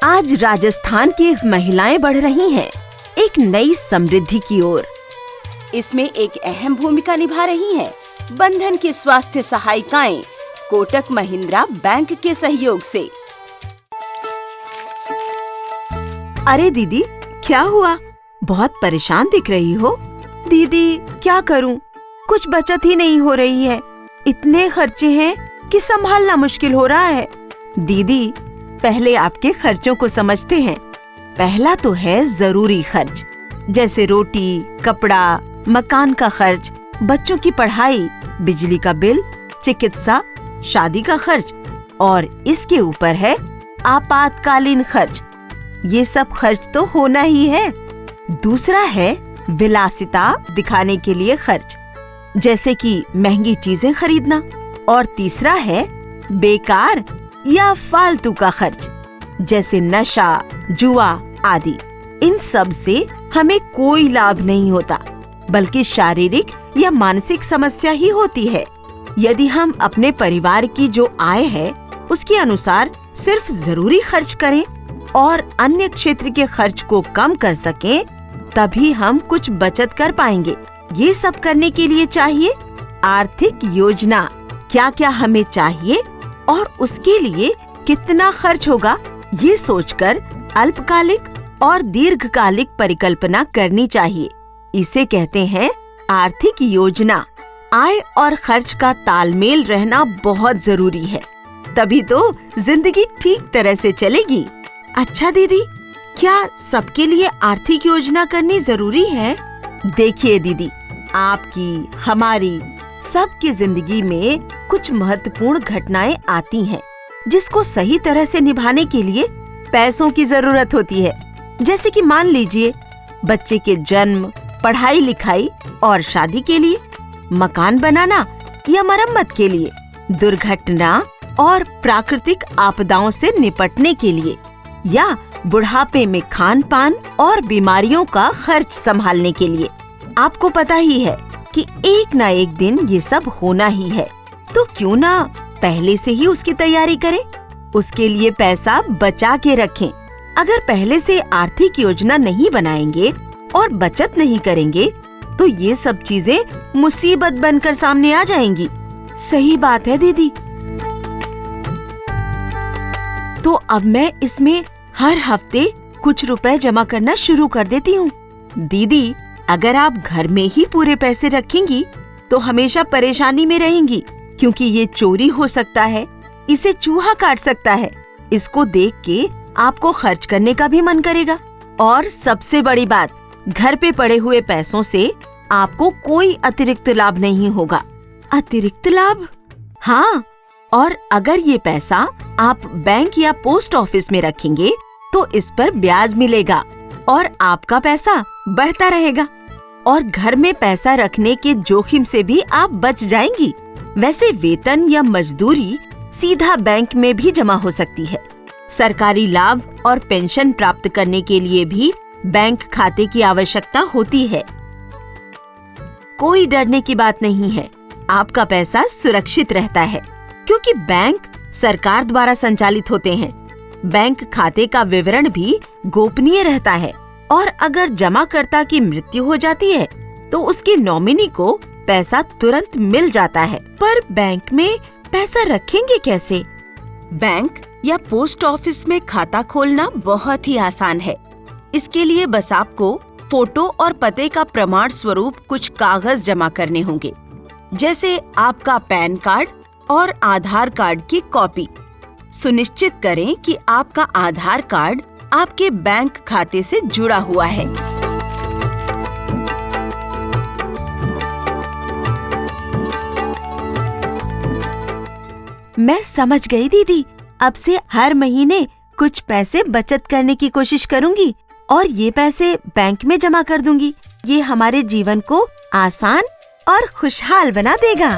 आज राजस्थान की महिलाएं बढ़ रही हैं एक नई समृद्धि की ओर। इसमें एक अहम भूमिका निभा रही हैं बंधन की स्वास्थ्य सहायिकाएं कोटक महिंद्रा बैंक के सहयोग से। अरे दीदी, क्या हुआ? बहुत परेशान दिख रही हो। दीदी, क्या करूं? कुछ बचत ही नहीं हो रही है। इतने खर्चे हैं कि संभालना मुश्किल हो रहा है। दीदी, पहले आपके खर्चों को समझते हैं। पहला तो है जरूरी खर्च, जैसे रोटी, कपड़ा, मकान का खर्च, बच्चों की पढ़ाई, बिजली का बिल, चिकित्सा, शादी का खर्च, और इसके ऊपर है आपातकालीन खर्च। ये सब खर्च तो होना ही है। दूसरा है विलासिता दिखाने के लिए खर्च, जैसे कि महंगी चीजें खरीदना। और तीसरा है बेकार या फालतू का खर्च, जैसे नशा, जुआ आदि। इन सब से हमें कोई लाभ नहीं होता, बल्कि शारीरिक या मानसिक समस्या ही होती है। यदि हम अपने परिवार की जो आय है उसके अनुसार सिर्फ जरूरी खर्च करें और अन्य क्षेत्र के खर्च को कम कर सकें, तभी हम कुछ बचत कर पाएंगे। ये सब करने के लिए चाहिए आर्थिक योजना। क्या क्या हमें चाहिए और उसके लिए कितना खर्च होगा, ये सोचकर अल्पकालिक और दीर्घकालिक परिकल्पना करनी चाहिए। इसे कहते हैं आर्थिक योजना। आय और खर्च का तालमेल रहना बहुत जरूरी है, तभी तो जिंदगी ठीक तरह से चलेगी। अच्छा दीदी, क्या सबके लिए आर्थिक योजना करनी जरूरी है? देखिए दीदी, आपकी, हमारी, सबकी जिंदगी में कुछ महत्वपूर्ण घटनाएं आती हैं, जिसको सही तरह से निभाने के लिए पैसों की जरूरत होती है। जैसे कि मान लीजिए बच्चे के जन्म, पढ़ाई लिखाई और शादी के लिए, मकान बनाना या मरम्मत के लिए, दुर्घटना और प्राकृतिक आपदाओं से निपटने के लिए, या बुढ़ापे में खान पान और बीमारियों का खर्च संभालने के लिए। आपको पता ही है कि एक ना एक दिन ये सब होना ही है, तो क्यों ना पहले से ही उसकी तैयारी करें, उसके लिए पैसा बचा के रखें। अगर पहले से आर्थिक योजना नहीं बनाएंगे और बचत नहीं करेंगे, तो ये सब चीजें मुसीबत बनकर सामने आ जाएंगी। सही बात है दीदी। तो अब मैं इसमें हर हफ्ते कुछ रुपए जमा करना शुरू कर देती हूँ। दीदी, अगर आप घर में ही पूरे पैसे रखेंगी तो हमेशा परेशानी में रहेंगी, क्योंकि ये चोरी हो सकता है, इसे चूहा काट सकता है। इसको देख के आपको खर्च करने का भी मन करेगा। और सबसे बड़ी बात, घर पे पड़े हुए पैसों से आपको कोई अतिरिक्त लाभ नहीं होगा। अतिरिक्त लाभ? हाँ, और अगर ये पैसा आप बैंक या पोस्ट ऑफिस में रखेंगे तो इस पर ब्याज मिलेगा और आपका पैसा बढ़ता रहेगा। और घर में पैसा रखने के जोखिम से भी आप बच जाएंगी। वैसे वेतन या मजदूरी सीधा बैंक में भी जमा हो सकती है। सरकारी लाभ और पेंशन प्राप्त करने के लिए भी बैंक खाते की आवश्यकता होती है। कोई डरने की बात नहीं है, आपका पैसा सुरक्षित रहता है, क्योंकि बैंक सरकार द्वारा संचालित होते हैं। बैंक खाते का विवरण भी गोपनीय रहता है, और अगर जमाकर्ता की मृत्यु हो जाती है तो उसके नॉमिनी को पैसा तुरंत मिल जाता है। पर बैंक में पैसा रखेंगे कैसे? बैंक या पोस्ट ऑफिस में खाता खोलना बहुत ही आसान है। इसके लिए बस आपको फोटो और पते का प्रमाण स्वरूप कुछ कागज जमा करने होंगे, जैसे आपका पैन कार्ड और आधार कार्ड की कॉपी। सुनिश्चित करें कि आपका आधार कार्ड आपके बैंक खाते से जुड़ा हुआ है। मैं समझ गई दीदी। अब से हर महीने कुछ पैसे बचत करने की कोशिश करूंगी और ये पैसे बैंक में जमा कर दूंगी। ये हमारे जीवन को आसान और खुशहाल बना देगा।